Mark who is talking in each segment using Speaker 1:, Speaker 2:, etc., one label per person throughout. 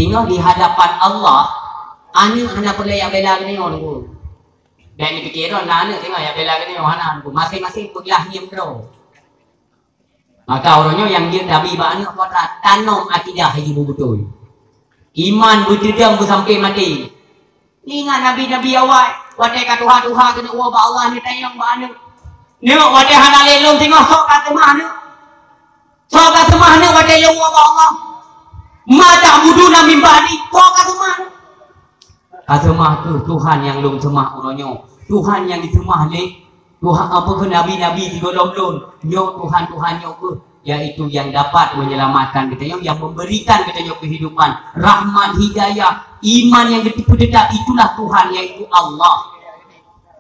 Speaker 1: Tengok di hadapan Allah, anak perlu yang bela ni orang tu. Dan ni fikiran anak tengok yang bela ni orang tu. Masing-masing pergilah diam terus. Maka orangnya yang dia Nabi bana kata tanam akidah hidup betul. Iman bertidam sampai mati. Ni ingat Nabi-Nabi awal, wadai kat Tuhan kena ubah Allah ni tayang bana. Nengok wadai hana lelong tengok sok kata mana. Sok kata mana wadai lelong ubah Allah. Mata buduna min ba'di, sok kata mana. Kata mah tu Tuhan yang long semah orangnya. Tuhan yang disemah ni Tuhan apa ke Nabi-Nabi di golong-golong. Nyo Tuhan-Tuhan nyo ke, yaitu yang dapat menyelamatkan kita, yang memberikan kita kehidupan, rahmat, hidayah, iman yang tetap, itulah Tuhan, yaitu Allah.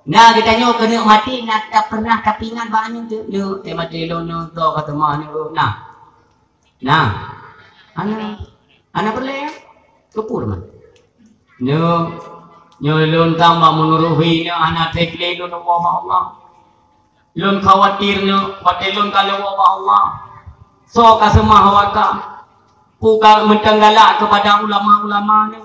Speaker 1: Nah kita nyo kena mati, nak tak pernah tapi ingat banyak tu. Nyo mati lo no to kata mah nyo. Nah. Ana boleh kepur man. Nyo lon tambah menuruhi nyo anak tekle lo Allah. Lon khawatir nyo, lon kalau Allah. So kasemah waka puka mentenggalak kepada ulama-ulama ni.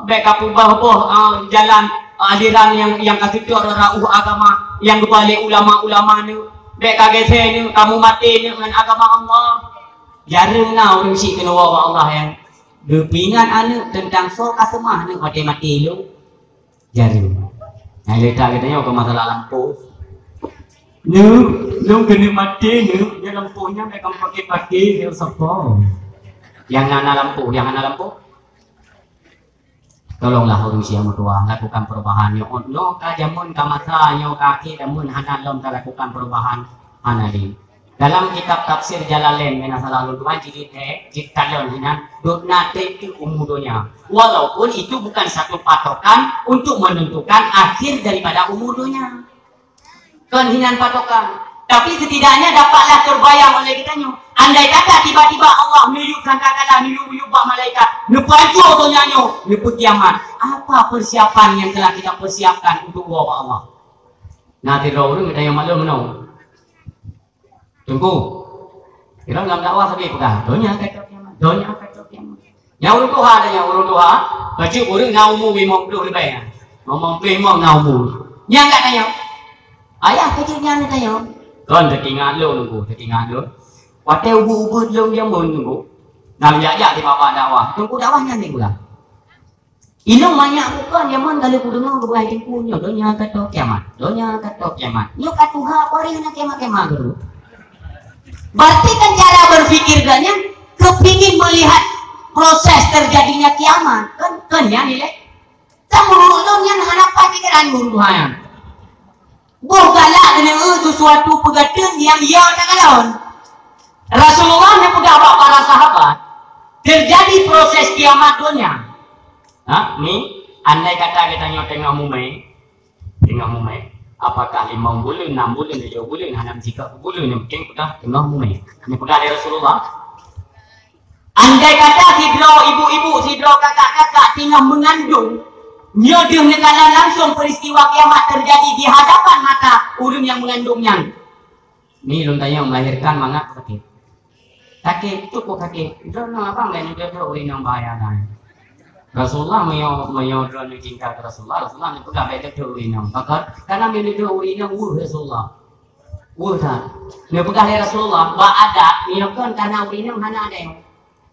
Speaker 1: Beka pubah-pubah jalan aliran yang kasih rauh agama yang kebalik ulama-ulama ni. Beka geseh ni kamu mati ni dengan agama Allah. Jarang nak orang si kena bawa Allah yang berpingat anak tentang so kasemah ni mati lu. Jarang. Nah kita katanya ke masalah lampu. Lu kena mati ni, dia lampunya mereka pakai dia siapa? Yang ana lampu. Tolonglah orang sia mertua lakukan perubahan. No ka jamun ka masa nyo kaki jamun hana lom ta lakukan perubahan hana di. Dalam kitab tafsir Jalalain mena selalu tuan jilid talon hinan dot nate ke umurnya. Walaupun itu bukan satu patokan untuk menentukan akhir daripada umurnya. Kan hinan patokan, tapi setidaknya dapatlah terbayang oleh kita nyo. Andai kata tiba-tiba Allah menunjuk sangkakala menunjuk malaikat, nepancur tu nyanyo, neput kiamat. Apa persiapan yang telah kita persiapkan untuk bawa Allah? Nanti orang kita yang maklum menau. Tunggu. Kira dalam dakwah lagi pegang. Donya kata kiamat. Yang urut Tuhan ada yang urut Tuhan. Baca orang ngaumu 50 lebih. Ngomong primo ngaumu. Yang katanya ayah kecilnya ni tanya. Kan tertinggal lu. Waktu ubu lu yang menunggu. Nak jajak di bawah dakwah. Tunggu dakwahnya ni pula. Inong banyak bukan zaman kalau ku dengar ke baik punya donya kata kiamat. Yo kat Tuhan ori nak kiamat dulu. Berarti kan cara berfikirnya kepingin melihat proses terjadinya kiamat. Kan ya nilai. Kamu lu yang harap pikiran Tuhan. Boh galak dengan sesuatu pegadun yang ia tak kalon. Rasulullah yang pegawa para sahabat terjadi proses kiamat dunia. Ni andai kata kita tengah mumai, apakah 5 bulan, 6 bulan, 7 bulan, 6 bulan yang mungkin sudah tengah mumai. Ini pegang dari Rasulullah. Andai kata sidro ibu-ibu, sidro kakak-kakak tengah mengandung, nyodoh negara langsung peristiwa kiamat terjadi di hadapan mata ulun yang mengandungnya. Ni lontanya melahirkan mangak sakit. Sakit cukup sakit. Drone apa enggak nyodoh ulun yang bahaya dan. Rasulullah mayo drone cinta Rasulullah ni pegang betul ulun yang. Karena nyodoh ulun yang Rasulullah. Wah, ni pegang Rasulullah ba ada ni kan karena ulun yang hana ada yang.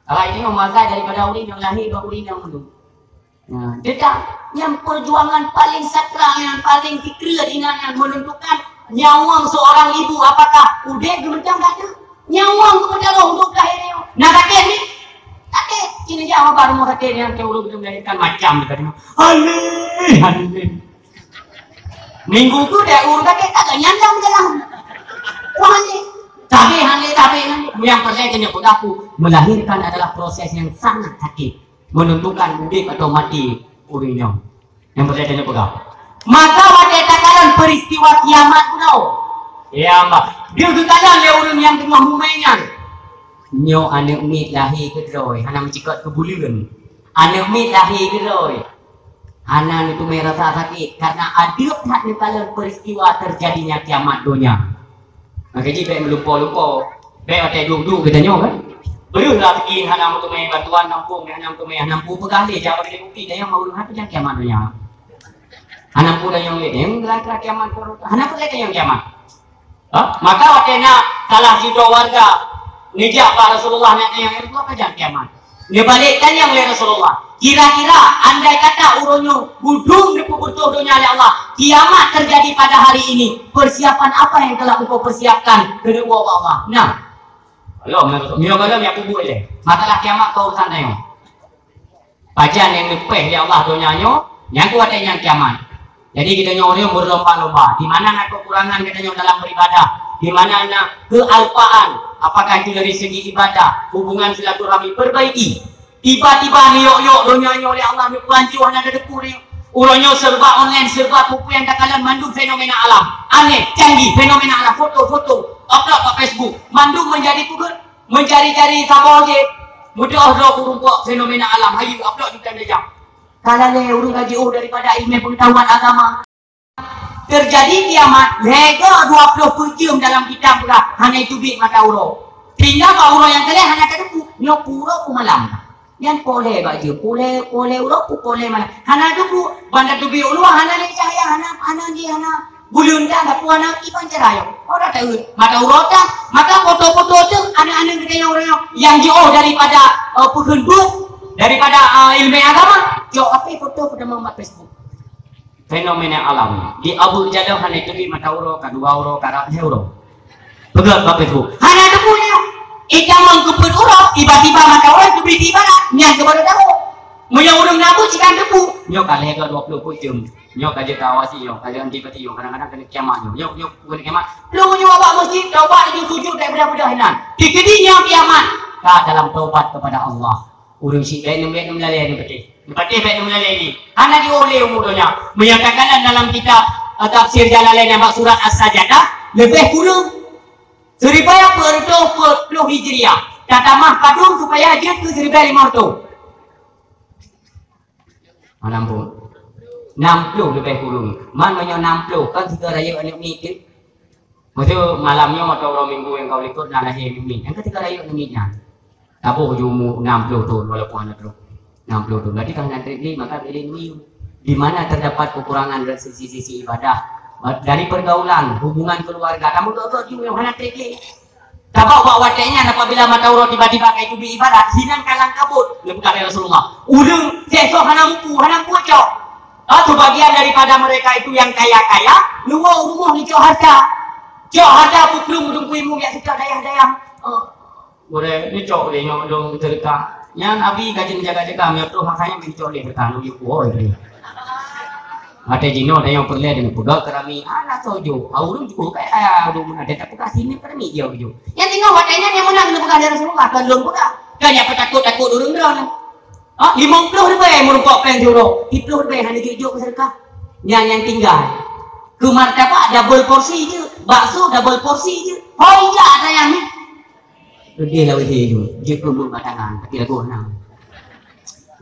Speaker 1: Kalau ini memakai daripada ulun yang lahir ke ulun yang mundur. Dekat yang perjuangan paling sakral yang paling dikira dengan yang menentukan nyawang seorang ibu apakah udah gemencang tak ada nyawang kepada Allah untuk lahirnya. Nah kakek ni kakek ini jawab baru mau kakek yang kau belum melahirkan macam tadi. Aneh. Minggu tu dia urut kakek tak nyandang dalam. Wah ni. Tapi yang percaya kena aku melahirkan adalah proses yang sangat sakit. Menentukan mudik atau mati urinya. Yang percaya kena pegang. Maka wadah takaran peristiwa kiamat kuno. Ya mbak. Dia kekalan dia orang yang tengah mumainya. Nyo anak mit lahir ke droi. Hana mencikot ke bulan. Anak mit lahir ke droi. Hana itu merasa sakit. Karena ada tak takaran peristiwa terjadinya kiamat dunia. Maka jika yang lupa-lupa. Baik wadah duduk kita nyo kan. Berulah pergi hana untuk main bantuan nampung, hana untuk main nampung pegali jawab dia bukti dia yang mau hati yang kiamat dunia. Hana pun yang yang gerak kiamat perut. Hana pun yang kiamat. Maka wakena salah juta warga ngejak Pak Rasulullah nak yang itu apa jangan kiamat. Dia balikkan yang oleh Rasulullah. Kira-kira andai kata uronyo budung dipubutuh dunia oleh Allah, kiamat terjadi pada hari ini. Persiapan apa yang telah engkau persiapkan kedua Allah? Nah, Allah mio kala mi aku buat je. Masalah kiamat kau urusan tengok. Pajan yang lepeh ya Allah dunianyo, yang kuat yang kiamat. Jadi kita nyori berlomba-lomba. Di mana nak kekurangan kita nyori dalam beribadah, di mana nak kealpaan, apakah itu dari segi ibadah, hubungan silaturahmi perbaiki. Tiba-tiba ni yok dunianyo oleh Allah mi pelancuan ada deku ni. Uronyo serba online, serba buku yang takalan mandu fenomena alam. Aneh, canggih fenomena alam, foto-foto, upload ke Facebook. Mandu menjadi tugas, mencari-cari sabar je. Mudah dah kurungkok fenomena alam. Hayu upload juga jam. Kalau le urung gaji daripada ilmu pengetahuan agama. Terjadi kiamat, lega 20 jam dalam kitab pula. Hanya itu bik mata uro. Tinggal pak uro yang kelih hanya kedepu. Nyok pura ku malam. Yang pole baju, pole uro ku pole malam. Hanya tu bu, bandar tu bik ulu hanya le cahaya, hanya di hanya bulun dah, dah puan nak ipan cerayo. Orang tahu, mata uro dah, maka foto-foto tu anak-anak kita yang jauh daripada pekerjaan, daripada ilmu agama, jauh apa foto pada membuat Facebook. Fenomena alam di Abu Jadah hanya itu di mata uro, kedua uro, karat euro. Pegang apa itu? Hanya tu punya. Ikan mengkeput uro, tiba-tiba mata uro itu beri ibarat, nyang kepada tahu. Munya urung nabu cikan debu. Nyok kalih ke 20 jam. Nyok aja kawasi nyok, aja anti-pati nyok, kadang-kadang kena kiamat nyok. Nyok kena kiamat. Lu nyok awak masjid, taubat itu sujud daripada budak-budakan. Dikedinya kiamat. Ka dalam taubat kepada Allah. Urung si baik nombek melalui ni betul baik melalui ni. Hanya dioleh umurnya. Menyatakan dalam kitab tafsir Jalalain yang surat As-Sajdah lebih kurang 1440 Hijriah. Kata mah kadung supaya dia ke 1500. Mana pun 60 lebih kurang. Mana 60 kan 3 raya anak ni tu. Maksud malamnya atau orang minggu yang kau ikut nak lahir ni. Yang ketiga raya anak ni nya. Tabu umur 60 tahun walaupun anak tu 60 tahun. Berarti kalau nanti ini maka ini di mana terdapat kekurangan dari sisi-sisi ibadah, dari pergaulan, hubungan keluarga. Kamu tahu juga yang anak ini. Tabak buat watenya apabila mata urut tiba-tiba kayak itu ibadat hinan kalang kabut. Bukan Rasulullah. Udung sesok hana bucok. Itu bagian daripada mereka itu yang kaya-kaya. Luar rumah ni cok harta. Cok harta puklung udung kuimu yang suka dayang-dayang. Boleh ni cok dia nyok dong cerita. Yang abi kajian jaga-jaga miap tu makanya mencok dia bertanu yuk boy dia. Ada jino ada yang perlu dengan pegang kerami anak sojo. Aurung juga kayak udung ada tak pegang sini permi dia juga. Yang tinggal watenya yang menang dengan pegang dari Rasulullah kan belum pegang. Kan yang takut urung dah. 50 lebih merupakan plan juro. 30 lebih hanya jujur bersedekah. Yang tinggal ke martabat double porsi je. Bakso double porsi je. Oh iya ada yang ni. Dia lawan dia tu. Dia belum batangan. Tapi lagu enam.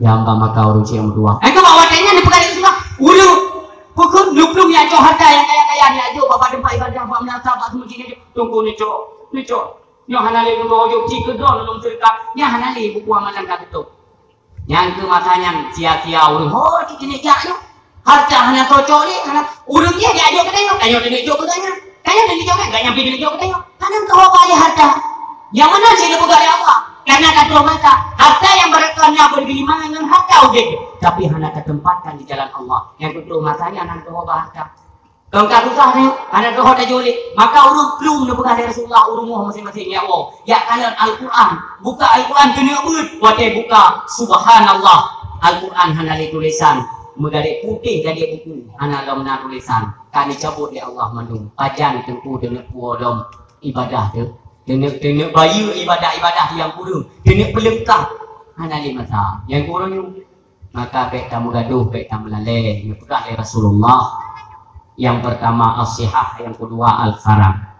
Speaker 1: Yang maka urung siang berdua. Itu watenya ni pegang Rasulullah. Ulu pukul 20 yang cok harta yang kaya-kaya ni aja bapak tempat ibadah bapak menata bapak semua sini tunggu ni cok yang hanali dulu yuk jika dah belum cerita yang hanali buku amalan dah betul yang ke matanya sia-sia urung oh ini jak harta hanya cocok ni urung dia dia ajak ke tengok dia jok ke tanya kaya dia jok enggak nyampe dia jok ke tengok karena kau apa harta yang mana sih dia pegang apa karena tak tahu mata harta yang berkena bergimana dengan harta udah tapi hanya tertempatkan di jalan Allah yang kedua matanya anak tahu harta kalau tak susah ni anak tahu tak jolek maka urung belum dia pegang dari Rasulullah urung masing-masing ya Allah ya kalian Al-Quran buka Al-Quran dunia bud wate buka subhanallah Al-Quran hanya tulisan dari putih jadi buku hanya lemna tulisan kan dicabut ya Allah mandung pajan tempuh dengan puolom ibadah tu Tengok bayu ibadah-ibadah yang kurang. Tengok pelengkap. Hanya 5 tahun. Yang kurang maka baik tamu gaduh, baik tamu lalai. Yang pegang dari Rasulullah. Yang pertama as-sihah, yang kedua al-farah.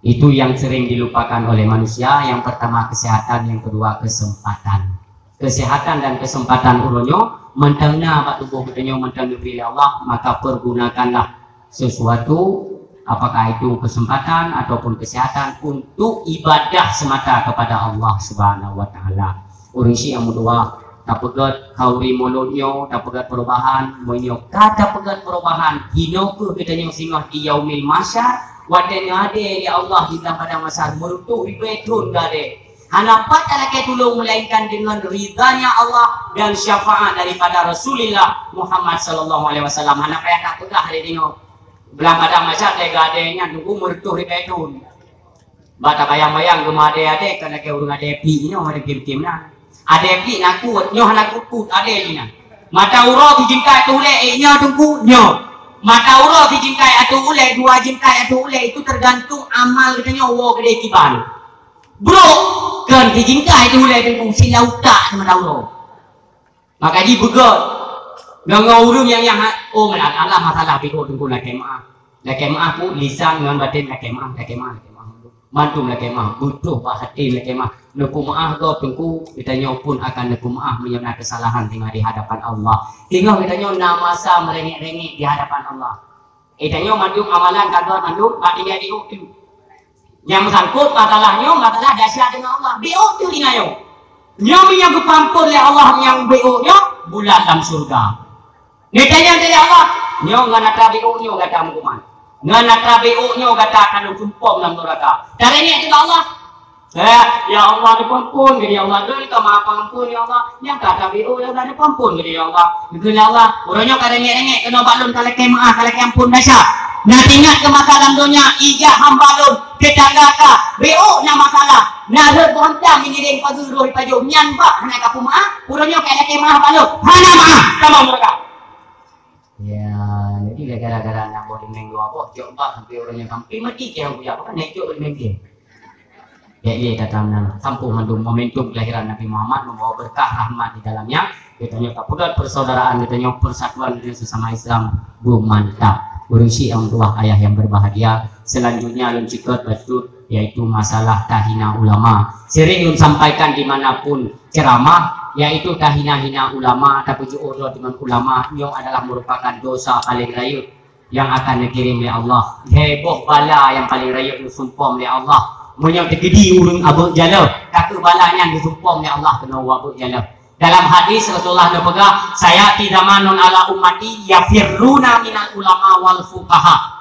Speaker 1: Itu yang sering dilupakan oleh manusia. Yang pertama kesehatan, yang kedua kesempatan. Kesehatan dan kesempatan uronyo mentengna bak tubuh kita mentengna pilih Allah, maka pergunakanlah sesuatu apakah itu kesempatan ataupun kesehatan untuk ibadah semata kepada Allah Subhanahu wa taala. Urang si yang mudua tak pegat kauri mulutnya, tak pegat perubahan monyo kata pegat perubahan hino ke kita yang singgah di yaumil masyar wadanya ade ya Allah di dalam pada masa merutuh ribetun gade hanapat alake tulung melainkan dengan ridhanya Allah dan syafaat daripada Rasulullah Muhammad sallallahu alaihi wasallam. Hanak payah tak pegah hari tengok belang pada masa tega adenya tunggu merutuh ribetun bata bayang-bayang gemade ade kana ke urang ade pi ini ada game-game nah ade pi nak kuat nyoh nak kut ade ni nah mata uro dijingkai tu le nya tunggu nyoh mata uro dijingkai atau ule dua jingkai atau ule itu tergantung amal katanya wo gede kiban bro kan dijingkai tu ule tunggu sila utak sama uro maka di begot ngau urung yang oh Allah masalah piko tunggu nak kemah ku lisan dengan batin nak kemah mantum nak kemah butuh hati nak kemah neku maaf go tunggu ditanya pun akan neku maaf menyembah kesalahan tinggal di hadapan Allah tinggal ditanya nama masa merengek-rengek di hadapan Allah ditanya mandum amalan kantor mandum batinnya diutu yang sangkut masalahnya masalah dahsyat dengan Allah diutu dinayo nyomi yang kepampun oleh Allah yang BO-nya bulan dalam surga ditanya dari Allah nyo ngana tabi'u-nyo kata hukuman ngana tabi'u-nyo kata akan hukum dalam neraka dari ini juga Allah ya Allah dipampun jadi Allah dulu kita maaf ampun ya Allah yang kata tabi'u ya udah dipampun jadi Allah itu ya Allah orangnya kadang-kadang kena balon kalau kemah kalau ampun dasar nah ingat ke masalah dunia ijah hambalun ketangga BO na masalah nah berbontang mengiring paduruh pajau nyanbak hana kapu maaf orangnya kayak kemah balon hana maaf sama mereka ya jadi gara-gara nak boleh minggu apa coba sampai orangnya kampi mati ke yang punya apa naik boleh minggu ya iya datang sampu mandum momentum kelahiran Nabi Muhammad membawa berkah rahmat di dalamnya katanya kapudat persaudaraan katanya persatuan dengan sesama Islam bu mantap urusi yang tua ayah yang berbahagia selanjutnya luncikot batut yaitu masalah tahina ulama sering sampaikan dimanapun ceramah yaitu tahina-hina ulama tapi juga dengan ulama yang adalah merupakan dosa paling rayut yang akan dikirim oleh Allah heboh bala yang paling rayut disumpah oleh Allah menyang tegedi urang abuk jala kata balanya disumpah oleh Allah kena abuk jala dalam hadis Rasulullah berpegang saya tidak manun ala ummati yafirruna minal ulama wal fuqaha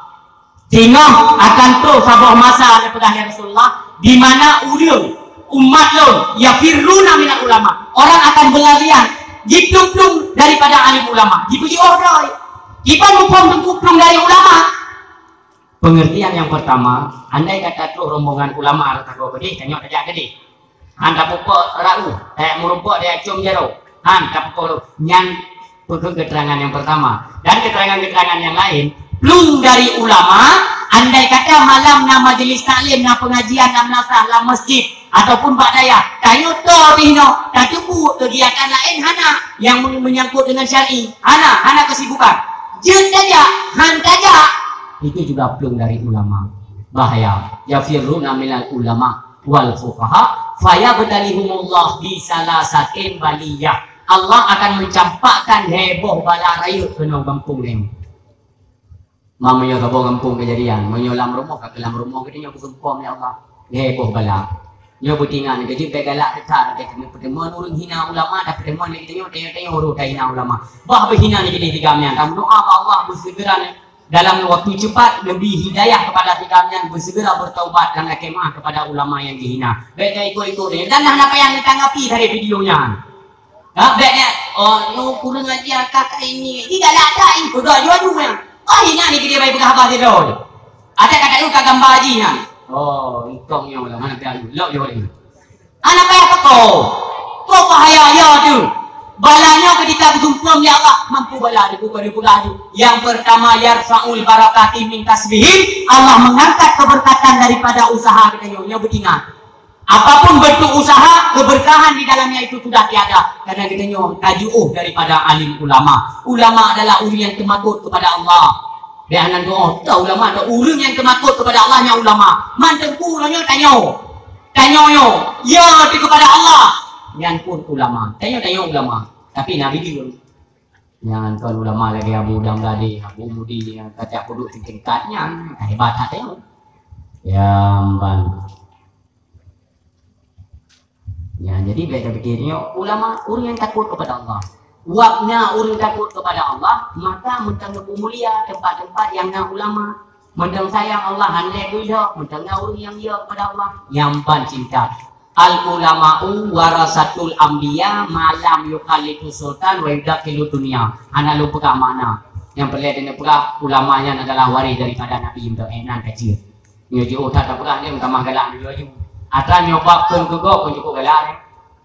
Speaker 1: sehingga akan terus sebuah masa daripada Rasulullah di mana urang umat lo yafirruna minal ulama orang akan berlarian jiplung daripada alim ulama dipuji orang kita mumpung dari ulama pengertian yang pertama andai kata terus rombongan ulama atau takut gede tanya tajak gede anda pupuk rau merumpuk dia cium jero anda pupuk nyan keterangan yang pertama dan keterangan-keterangan yang lain plung dari ulama andai kata malam nama majelis taklim na pengajian na nasah la masjid ataupun badaya tayo to bino tatuku kegiatan lain hana yang menyangkut dengan syar'i hana kesibukan jen saja han saja itu juga plung dari ulama bahaya yafirruna minal ulama wal fuqaha fayabtalihumullah bi salasatin baliyah Allah akan mencampakkan heboh bala rayut kena kampung ni mamanya kabong kampung kejadian menyolam rumah ke dalam rumah kita nyoba sempom ya Allah heboh bala nyoba tinggal jadi begalak dekat kita pertemuan orang hina ulama dah pertemuan kita tengok orang hina ulama bah berhina ni jadi tigamnya kamu doa Allah bersegera dalam waktu cepat lebih hidayah kepada tigamnya bersegera bertaubat dan kemah kepada ulama yang dihina baiknya ikut dia dan apa yang ditanggapi dari videonya baiknya no kurang aja kakak ini tidak ada itu dah jual hina ni dia baik berkhabar dia dulu ada kata lu gambar hajinya itongnya lah mana pialu lo yo ni anak payah kau bahaya ya tu balanya ketika berjumpa ya Allah mampu bala dibuka yang pertama yarfa'ul barakati min tasbihim Allah mengangkat keberkatan daripada usaha kita nyonya betingan apapun bentuk usaha keberkahan di dalamnya itu sudah tiada karena kita nyonya tajuh daripada alim ulama adalah orang yang termakut kepada Allah dia anak doa tahu ulama ada orang yang termakut kepada Allahnya ulama mantengku orangnya tanya ya kepada Allah yang pun ulama tanya ulama tapi Nabi bilang Yang tuan ulama lagi Abu Damladi, Abu Mudi yang kata aku duduk tingkatnya hebat hati ya ban. Ya jadi mereka pikirnya ulama orang yang takut kepada Allah. Wakna orang takut kepada Allah, maka mentang mulia tempat-tempat yang na ulama, mentang sayang Allah handai dia, mentang orang yang dia kepada Allah, yang ban cinta. Al ulama'u warasatul anbiya malam yukhalitu sultan wa yudakilu dunia. Anak lupa ke mana. Yang perlihat ini pula ulamanya adalah waris daripada Nabi untuk enan kecil. Dia juga tak pula dia minta manggalan dulu aja. Atan nyoba pun kegok pun cukup galak.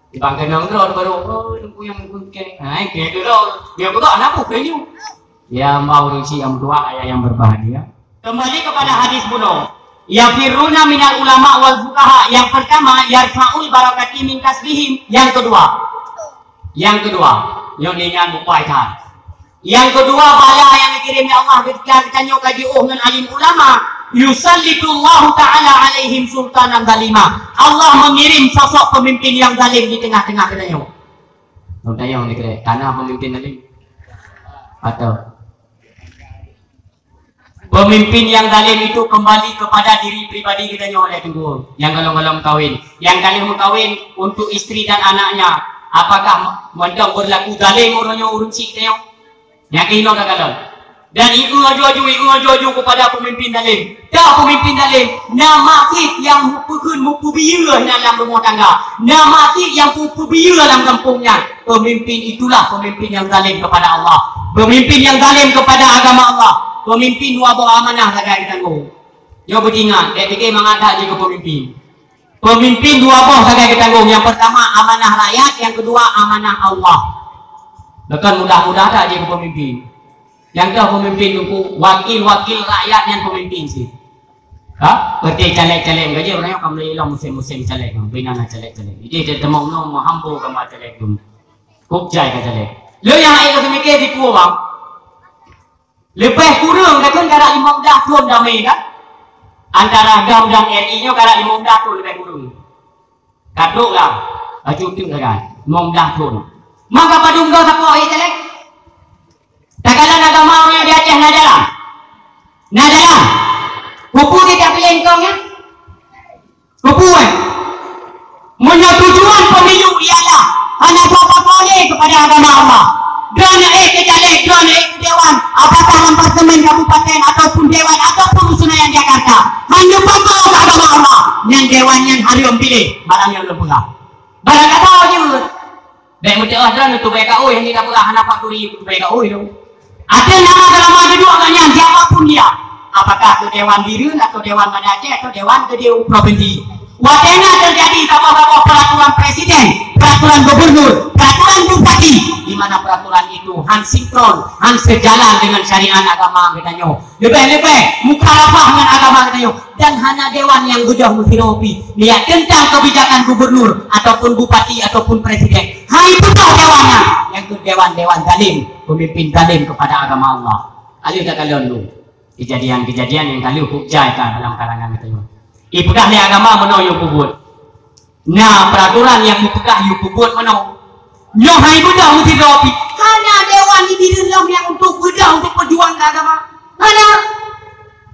Speaker 1: Di bangkai nongkrong baru tunggu yang mungkin. Nah, kayak dulu dia kegok anak pun kayu. Ya mau rinci yang dua ayat yang berbahagia. Kembali kepada hadis bunuh. Yafiruna minal ulama wal fuqaha. Yang pertama yarfa'ul barakati min kasbihim. Yang kedua yang dengan bupaikan. Yang kedua bala yang dikirimnya Allah ketika ditanya kaji dengan alim ulama, yusallitullahu ta'ala alaihim sultanan zalima. Allah mengirim sosok pemimpin yang zalim di tengah-tengah kita. Tanya yang dikira karena pemimpin zalim atau pemimpin yang zalim itu kembali kepada diri pribadi kita oleh tunggu. Yang kalau kawin, yang kalian kawin untuk istri dan anaknya, apakah mendang berlaku zalim orangnya urunci kita? Yang kino kalau dan itu aju kepada pemimpin zalim. Dah pemimpin zalim, nama fit yang mupu biar dalam rumah tangga, nama fit yang mupu biar dalam kampungnya. Pemimpin itulah pemimpin yang zalim kepada Allah, pemimpin yang zalim kepada agama Allah. Pemimpin dua bawa amanah rakyat kita go. Yo beringat, dia fikir mengada je ke pemimpin. Pemimpin dua bawa rakyat kita go. Yang pertama amanah rakyat, yang kedua amanah Allah. Bahkan mudah-mudah tak je ke pemimpin. Yang dah pemimpin itu wakil-wakil rakyat yang pemimpin sih. Ha? Berarti caleg-caleg gaji orangnya kamu lelang musim-musim caleg, bina nak caleg-caleg. Jadi dia temong no mahambu kamu caleg tu. Kukjai ke caleg. Lo yang air tu mikir di pulau bang. Lebih kurang kan cara 15 tahun damai kan? Antara GAM dan RI nya cara 15 tahun lebih kurang. Kaduk lah. Cuti kan. 15 tahun. Maka padung kau tak kau caleg. Tak kala agama orang di Aceh nak jalan. Nak jalan. Kupu tidak pilih kau ya? Kupu kan? Tujuan pemilu ialah hanya bapak boleh kepada agama Allah. Dana ke caleg, dana ke dewan, apakah departemen kabupaten ataupun dewan ataupun usunan Jakarta, hanya pokok agama Allah. Yang dewan yang harium pilih, barang yang belum pula. Barang kata aja. Baik mudah ada untuk BKU yang tidak pula anak fakturi untuk BKU itu. Ada nama dalam ada dua agaknya siapapun dia. Apakah itu dewan biru atau dewan Aceh atau dewan kedua provinsi. Wadena terjadi sama-sama peraturan presiden, peraturan gubernur, peraturan bupati, di mana peraturan itu sinkron, sejalan dengan syariat agama katanya. Lebih-lebih mukhalafah dengan agama katanya. Dan hanya dewan yang gudah mesti lihat tentang kebijakan gubernur ataupun bupati ataupun presiden. Itu dah dewannya. Yang itu dewan-dewan zalim, pemimpin zalim kepada agama Allah. Alih tak kalian dulu. Kejadian-kejadian yang kalian hujaikan dalam kalangan katanya. Ipegah ni agama mana yang kubut. Nah peraturan yang ipegah yang kubut mana. Nyoh hai budak mesti dopi. Hanya dewan ini dalam yang untuk budak untuk perjuang agama. Mana?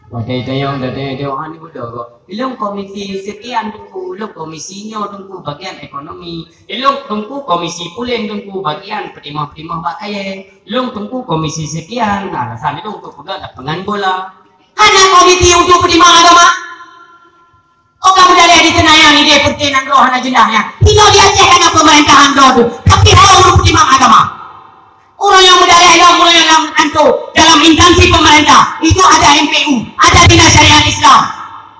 Speaker 1: Wadai tayang dadai dewan ni budak kok. Ilung komisi sekian tunggu, ilung komisinya tunggu bagian ekonomi. Ilung tunggu komisi pulen tunggu bagian pertimah-pertimah bakaya. Ilung tunggu komisi sekian. Alasan itu untuk pegang lapangan bola. Hanya komisi untuk pertimah agama. Orang budaya di Senayan ini dia pertinan roh dan jenahnya. Tidak diacehkan pemerintahan roh itu. Tapi orang pertimang agama. Orang yang budaya yang mulai dalam instansi pemerintah. Itu ada MPU, ada Dinas Syariat Islam,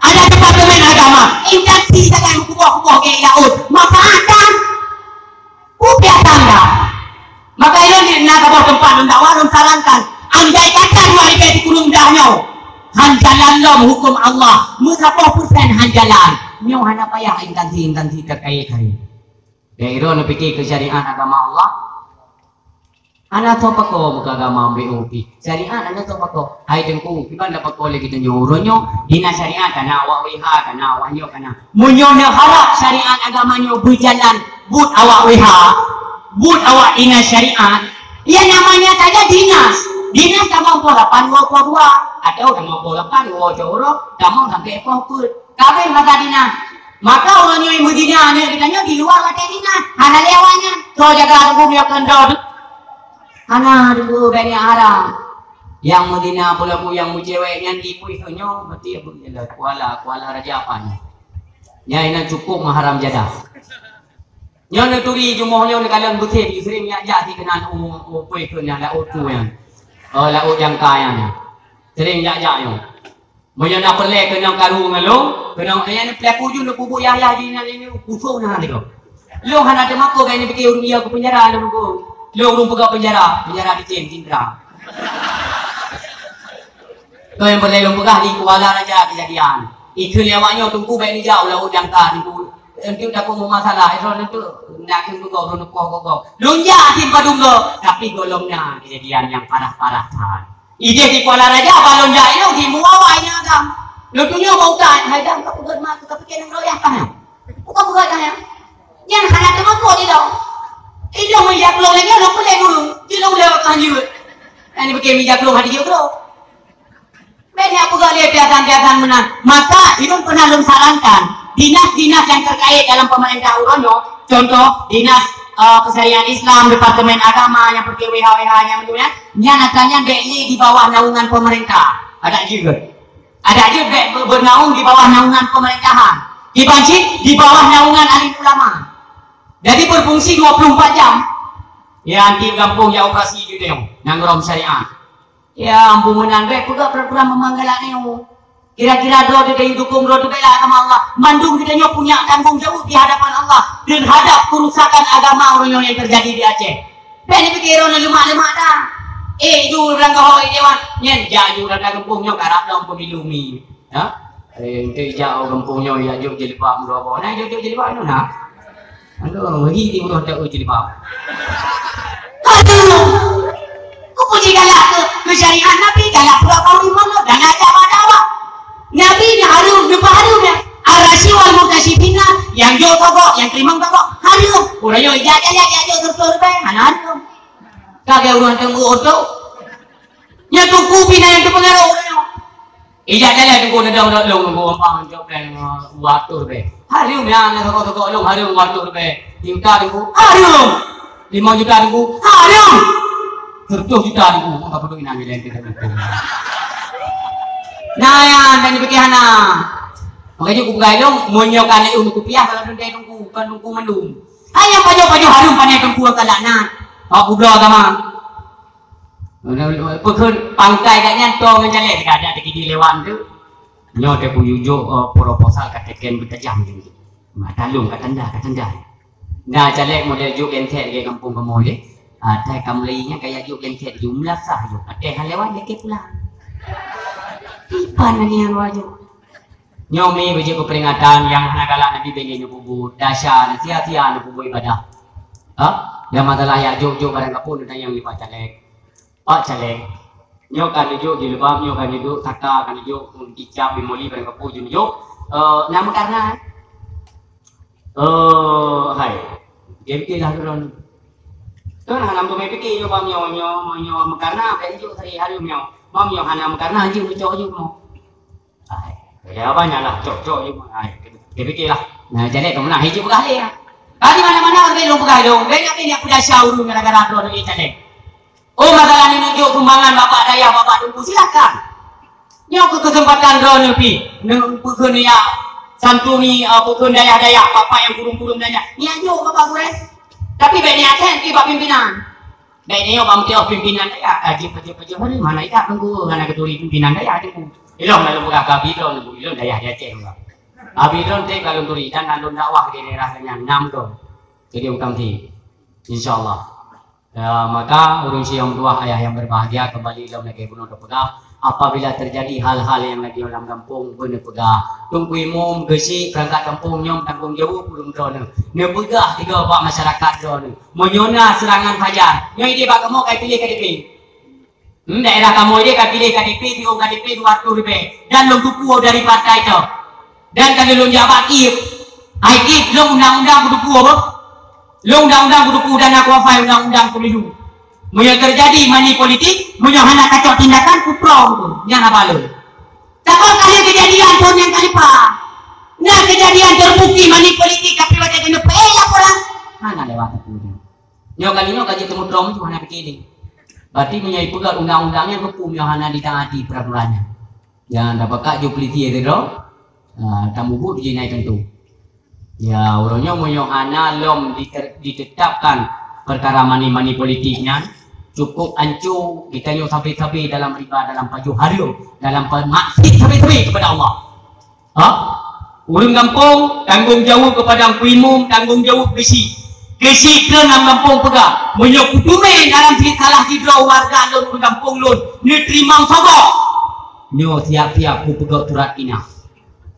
Speaker 1: ada Departemen Agama. Instansi sedang kubuh-kubuh ke laut. Maka akan upiah tangga. Maka ini nak kabar tempat untuk warung sarankan. Andai kata 2 hari di kurung dahnya. Hanjalan lah hukum Allah. Berapa persen hanjalan? Nyo hana payah instansi terkait hari. Daerah nak fikir ke syariat agama Allah. Anak tu pako muka agama BOP. Syariat anak tu pako. Hai tengku, kita dapat boleh kita nyuruhnya dina syariat kana awak WH kana awaknya kana. Munyo nak harap syariat agamanya berjalan but awak WH, but awak dina syariat. Ya namanya saja dinas. Dinas kamu po 8 dua. Atau kamu po 8 coro, kamu sampai pokul. Kawin maka dinas. Maka orang yang begini kitanya di luar kata dinas. Hana lewatnya. So jaga aku punya kendor. Hana dulu banyak haram. Yang Medina pula bu yang cewek yang dipui kanyo berarti abu ya kuala raja apanya. Ya ini cukup maharam jadah. Yang turi jumohnya ni kalian betul di sini yang jadi kenan pui kanyo la utu yang. La yang kaya ni. Sering jak yo. Moyo nak pelek kenang karu ngalo, kenang ayah ni pelek uju nak bubuk yaya di ni usung nah ni ko. Lo hana de mako ni fikir dunia ke penjara lo ko. Lo urung pegawai penjara di Cindra. Kau yang boleh lumpukah di Kuala Raja kejadian. Itu lewatnya tunggu baik ni jauh lah udang kan itu. Nanti dah pun masalah. Itu nanti nak tunggu kau lunjak tim padunggo. Tapi golongnya kejadian yang parah-parah kan. Ide di Kuala Raja balon jaya itu di muawainya kan. Lutunya mau kan. Hai dah kau buat mak kau fikir nak royak kan? Kau buat kan ya? Yang hanya cuma kau di dong. Ini mau jak long lagi lo boleh dulu. Dia lo lewat kan juga. Ini pakai minyak long hadi juga. Banyak juga lihat piasan-piasan menang. Maka itu pernah belum sarankan dinas-dinas yang terkait dalam pemerintah Uronyo, contoh dinas keseharian Islam, departemen agama yang seperti WH yang menurutnya, nyatanya BI di bawah naungan pemerintah. Ada juga bernaung di bawah naungan pemerintahan. Dibanci di bawah naungan alim ulama. Jadi berfungsi 24 jam. Ya di kampung ya operasi juga yang nangrom syariah. Ya ampun menandai juga pura-pura memanggalaknya. Kira-kira doa kita dukung doa kita sama Allah. Bandung kita punya tanggung jawab di hadapan Allah dan hadap kerusakan agama orang yang terjadi di Aceh. Bani pikiran lemak-lemak dah. Jujur orang kau ini wan. Nyen jauh orang kampungnya karap dalam pemilumi. Ya. Itu jauh kampungnya ya jauh jilbab berapa. Nah jauh jilbab itu nak. Aduh, begini mudah tak jilbab. Aduh. Puji galak ke syariat Nabi galak pura kau mana dan ajak dakwah. Nabi ni harum dah. Arasi wal mutasyifina yang jo togok yang terima togok harum. Orang yo ijak serta be harum. Kagak urang tunggu auto. Nya tuku pina yang kepengaruh. Ijak tunggu dah nunggu ampang job dan waktu be. Harum ya na togok long harum waktu be. Tingkah tunggu harum. 5 juta tunggu harum. 10 juta ribu, enggak perlu inang lain kita betul. Nah ya, dan demikian makanya aku buka dong, monyokan itu untuk kupiah kalau dia tunggu mendung. Hanya paju harum panai tunggu kalana. Aku doa sama. Pekun pangkai kayaknya to menjalek ada di lewan tu. Nyo te puyujo proposal kateken bertajam gitu. Matalung katanda. Nah, jalek model juk entek di kampung kamu ni. Ada kamlainya kayak juk entek jumlah sah juk. Ada lewan deket pula. Ipan ni yang wajib. Nyomi biji peringatan yang hanakala Nabi bengin nyubuh dasar sia-sia nyubuh ibadah. Yang masalah ya juk barang kapun dan yang lipat calek. Pak calek. Nyokan juk jilbab, nyokan juk kata kan juk hijab bimoli barang kapun juk. Nama karena hai. Dia lah turun. Tuan hanam tu mai fikir nyo bam nyo karena apa juk hari-hari nyo. Mam nyo hanam karena juk juk mo. Hai. Ya banyaklah cok juga. Dia fikirlah. Nah jadi tu mana hijau kali ya. Kali mana-mana orang belum pegang dong. Banyak ini aku dah syaurum gara-gara tu ni jadi. Oh masalah ni nunjuk sumbangan bapak daya bapak tunggu silakan. Nyok kesempatan ro nepi. Pukun ya santuni pukun daya-daya bapak yang kurung-kurung daya. Ni ajo bapak gue. Tapi banyak kan ki bapak pimpinan. Baiknya bapak mesti pimpinan daya. Aji hari mana ikat tunggu mana keturi pimpinan daya tunggu. Ilong lalu buka kabidron, ilong daya dia ceng lah. Kabidron teh kalau turi dan lalu dakwah di daerahnya 6 tu. Jadi bukan ti, insyaallah. Maka urung siang tua ayah yang berbahagia kembali ilong lagi bunuh pegah. Apabila terjadi hal-hal yang lagi dalam kampung bunuh pegah. Tunggu imum besi perangkat kampung nyom tanggung jauh belum drone. Ne pegah tiga pak masyarakat drone. Menyona serangan fajar. Yang ini pak kamu kai pilih KDP. Daerah kamu ini kan pilih KDP, tiung KDP 200 ribu dan lo tupu dari partai itu. Dan kalau lo jabat lo undang-undang tupu apa? Lo undang-undang tupu dan aku apa undang-undang pemilu. Munyo terjadi money politik, munyo hana kacau tindakan kuprong tu. Yang apa lu? Takkan kali kejadian pun yang kali pa. Nah kejadian terbukti money politik tapi wajah kena laporan. Hana lewat tu. Nyo kali nyo kaji temu drom tu hana begini. Berarti punya pegat undang-undangnya hukum yang hana ditaati peraturannya. Yang dapat kak jo peliti itu dong. Tamu bu dijinaikan tu. Ya orangnya munyo hana lom ditetapkan perkara money politiknya cukup ancu kita nyo sampai dalam riba dalam paju hario dalam maksiat sampai kepada Allah. Urang kampung tanggung jawab kepada kuimum tanggung jawab besi. Kesi ke nang kampung pegah munyo kutume dalam salah hidro warga lon kampung lon ni terima sogok. Nyo siap-siap ku pegah turat ina.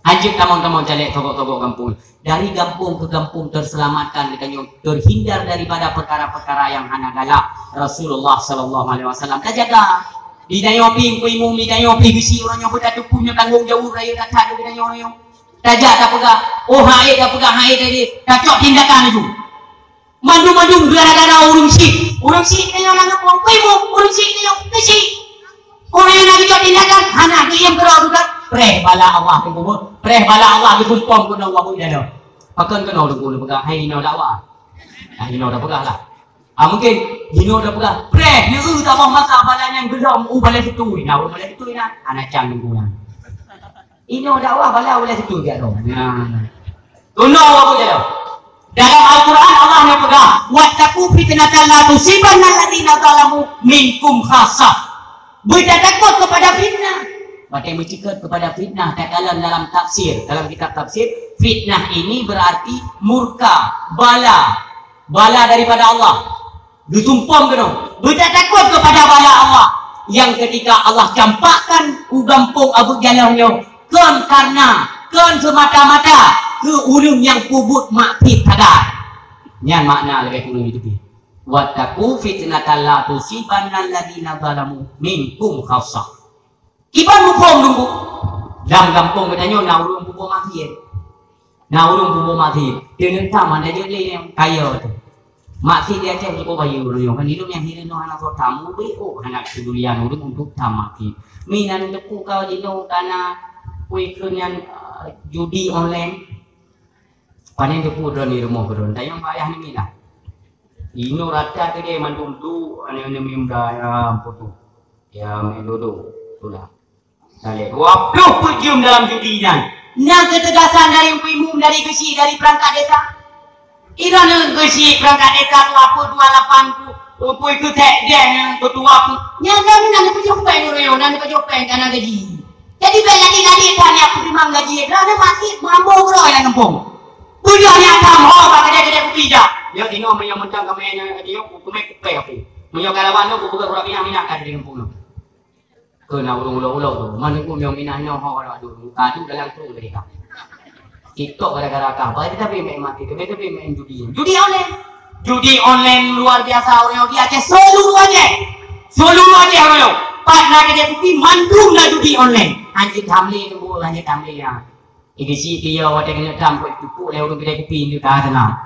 Speaker 1: Ajib tamang-tamang calek togok-togok kampung. Dari kampung ke kampung terselamatkan kita nyo terhindar daripada perkara-perkara yang hana galak. Rasulullah sallallahu alaihi wasallam terjaga. Di dayopi kuimum di dayopi besi orang nyo betul punya tanggung jawab raya datang kita nyo. Tajak tak pegah. Oh haid dah pegah haid tadi. Kacok tindakan itu. Maju-maju gara-gara urung sik kita yang langgap orang kuimu urung sik kita yang besi orang yang nak kacau tindakan hana diam kerau juga preh bala Allah kubur preh bala Allah dikumpong kuna Allah pun ada pakan kena orang kuna pegang hai ino dakwah ino dah pegang lah mungkin ino dah pegang preh ni tak mau masa bala yang geram balai situ ina balai situ ina anak cang kuna ino dakwah bala balai situ dia dong kuna Allah pun ada. Dalam Al-Quran Allah yang pegang wattaqu fitnatan la tusibanna alladziina zalamu minkum khassah. Berita takut kepada fitnah. Berarti bercakap kepada fitnah dalam tafsir, dalam kitab tafsir, fitnah ini berarti murka, bala daripada Allah. Disumpah kena. Berita takut kepada bala Allah yang ketika Allah campakkan ugampung Abu Jalahnya karena semata-mata ke urung yang kubut maksud kadar. Yang makna lebih kurang itu. Wattaqu fitnatan la tusibanna alladziina zalamu minkum khassah. Iban hukum nunggu. Dalam kampung katanya na urung bubu mati. Na urung bubu mati. Dia nentam mana dia yang kaya tu. Mati dia cek cukup bayu urung kan hidup yang hidup anak so tamu beo anak kedulian urung untuk tamati. Minan tepu kau jino karena kuikunyan judi online. Panen tu pun ni rumah beron. Tayang bayar ni lah. Ino rata tu dia mandum tu, ane mimda ya putu, ya medodo, tulah. Nale, waktu pujum dalam judian. Nak ketegasan dari umum, dari kesi, dari perangkat desa. Iran kesi perangkat desa tu apa 28 tu, pui tu tek dia yang ketua tu. Nyanda ni nak kejopeng orang, nak kejopeng karena gaji. Jadi bela di kan aku terima gaji. Kerana masih mampu orang yang kampung. Punya yang tahu apa kerja pijak. Dia tino punya mentang kami yang dia kumek kupe apa. Punya kalawan tu bukan orang yang minat kan di kampung tu. Kena ulang-ulang tu. Mana pun yang minatnya orang ada dulu. Kadu dalam tu mereka. TikTok gara-gara apa? Tapi memang mati. Tapi main judi. Judi online luar biasa orang dia aja seluruh aja orang. Pat nak kerja kupi mandung nak judi online. Anjir hamli tu anjir hamli ya. Isi dia wadah kena tampuk cukup lewat kedai kopi itu dah senang.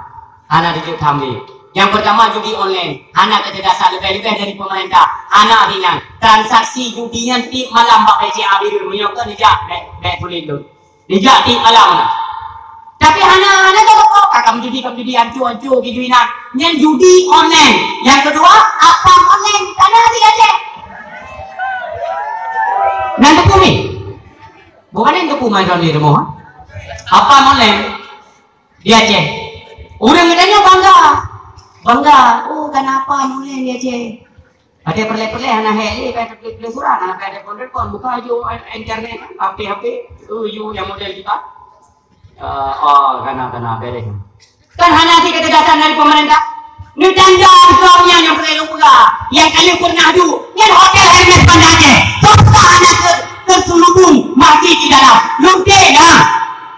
Speaker 1: Anak dijuk tambi. Yang pertama judi online. Anak kecerdasan lebih-lebih dari pemerintah. Anak bilang transaksi judinya ti malam bak PC abir menyokong dijak baik tulis tu. Dijak ti malam lah. Tapi anak tak kok kamu judi ancu kijuinan. Yang judi online. Yang kedua apa online karena dia cek. Nanti kumi. Bukan yang tu main di rumah. Apa online? Dia cek. Orang katanya bangga. Oh kenapa online dia cek? Ada perle-perle anak heli pada perle surat anak pada pondok buka aja internet HP yang model kita. Karena beres. Kan hanya si ketegasan dari pemerintah. Ni tanda besarnya yang perlu pula. Yang kali pernah tu, yang hotel Hermes Bandar Aceh. Anak terselubung mati di dalam. Lumpuh dah.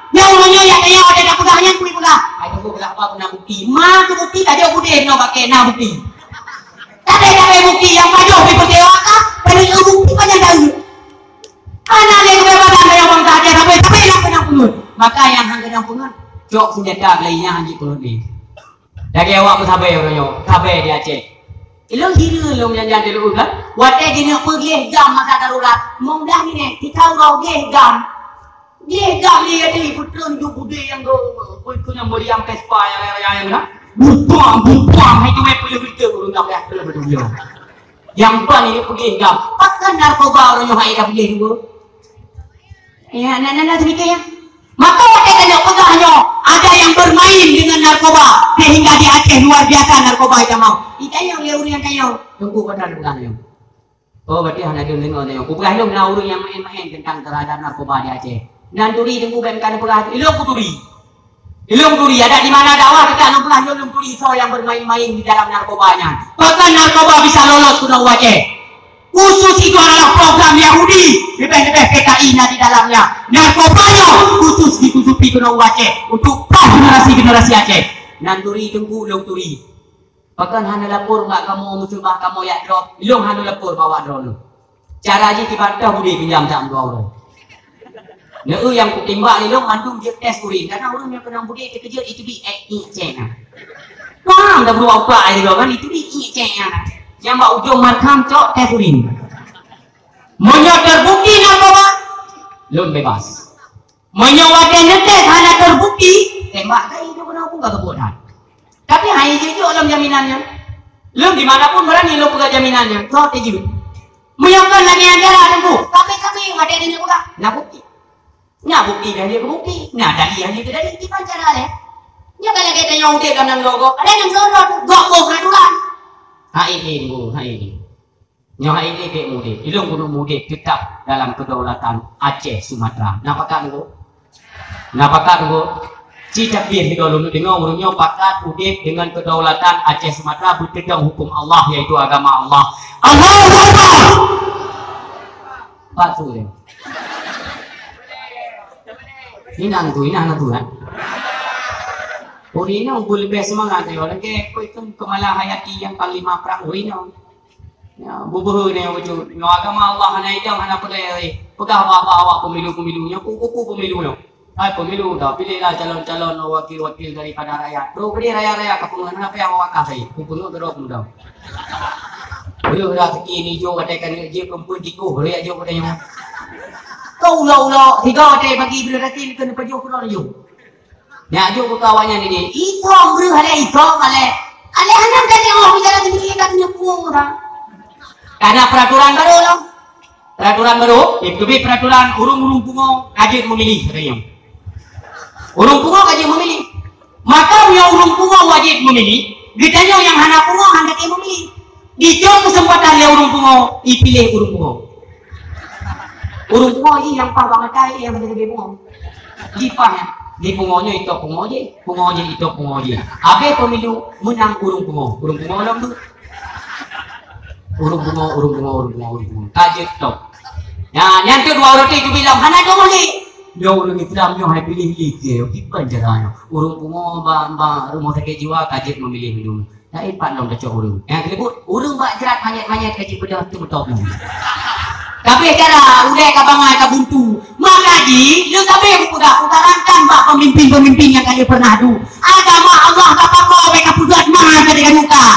Speaker 1: Yang orangnya yang kaya ada tak pegahnya kuih pegah. Aku pegah apa pernah bukti. Mak tu bukti tak ada bukti nak pakai nak bukti. Tak ada bukti yang padu bukti orang kah? Pada bukti banyak tahu. Anak dia kebebasan yang bangsa dia tapi nak kena pungut. Maka yang hang kena pungut, cok senjata lainnya hang pungut ni. Jadi awak pun sabar orangnya, sabar dia cek. Ilong hina long yang dulu kan. Wate gini pergi gam masa darurat. Mongdah ni kita urau ge gam. Ge gam dia di putun ju bude yang go punya meriam pespa yang na. Buang hai tu pergi kita urang gam dah betul. Yang ban ini pergi gam. Pakai narkoba orang yang hai dah pergi juga. Ya, nana sedikit ya. Maka wate kena pegahnya ada yang bermain dengan narkoba sehingga di Aceh luar biasa narkoba itu mau. Ikayau dia urang kayau. Tunggu pada pegahnya. Oh berarti hanya dia dengar dia. Pegah lu nak urang yang main-main tentang terhadap narkoba di Aceh. Dan turi tunggu kan pegah. Ilong turi. Ilong turi ada di mana dakwah kita ilong pegah ilong turi so yang bermain-main di dalam narkobanya. Bahkan narkoba bisa lolos ke Aceh. Khusus itu adalah program Yahudi, lebih-lebih PKI di dalamnya. Narkobanya khusus ditutupi ke Aceh untuk generasi Aceh. Nanturi tunggu long turi. Bahkan hana lapor mak kamu musibah kamu ya drop, long hana lapor bawa drone. Cara aja dibantah budi pinjam tak orang. Neu yang kutimbak ni long mandung dia tes kuring karena orang yang pernah budi terkejut itu di cena. Paham dah berapa apa dia kan itu di cena. Yang mbak ujung markam cok teh kuring. Menyo terbukti narkoba, lun bebas. Menyo wadah netes hanya terbukti, tembak kai itu kena pun gak kebunan. Tapi hanya jujur dalam jaminannya. Lun dimanapun berani lun pegang jaminannya, cok teh jiru. Menyo kan lagi acara tunggu, kami wadah ini pula, nak bukti. Nak bukti dan dia bukti, nak dari yang itu dari di pancara ya. Nya kalau kita nyauti kanan logo, ada yang sorot, gok peraturan. Hai ini. Nyawa ini dek mudik. Ilung gunung mudik tetap dalam kedaulatan Aceh Sumatera. Nampakan go? Cicak dia kalau dengar urungnya pakat mudik dengan kedaulatan Aceh Sumatera berpegang hukum Allah yaitu agama Allah. Allahu Akbar. Patu dia. Ini nanggu kan? Urino lebih semangat dia orang ke itu kemalah hayati yang panglima perang urino. Ya bubuh ni wujud. No agama Allah hana itu hana pelai. Pegah awak pemilu-pemilunya kuku pemilunya. Hai pemilu dah pilihlah calon-calon wakil-wakil daripada rakyat. Bro beri raya-raya kepengurusan apa yang awak kasih. Kumpul terus mudah. Beliau dah sekini jo katakan dia kumpul tiku boleh aja katanya. Kau ulau tiga ada bagi bila ratin kena pergi ke luar jo. Ya jo kawannya ni itu beri hari itu ale hanam kata orang bicara sendiri katanya pun orang. Karena peraturan baru loh. Peraturan baru, itu peraturan urung-urung pungo kajit memilih katanya. Urung pungo kajit memilih. Maka yang urung pungo wajib memilih. Ditanya yang hana pungo hendak memilih. Dijauh kesempatan dia urung pungo, dipilih urung pungo. Urung pungo ini yang pah banget kaya yang gede-gede pungo. Jipahnya. Di pungonya itu pungonya itu pungonya. Abe pemilu menang urung pungo orang tu. Urung pungo. Kajet top. Ya, yang kedua orang itu bilang, "Hana dong lagi." Dia orang Islam yang pilih dia, kita caranya. Urung pungo rumah sakit jiwa kajet memilih minum. Lain pak dong kacau urung. Yang kedua, urung bak jerat manyet kajet pedah tu betul. Tapi cara udah kabangai kabuntu. Maka lu tapi udah rankan mbak pemimpin yang kali pernah du. Agama Allah apa kau mereka pudat mana ketika duka.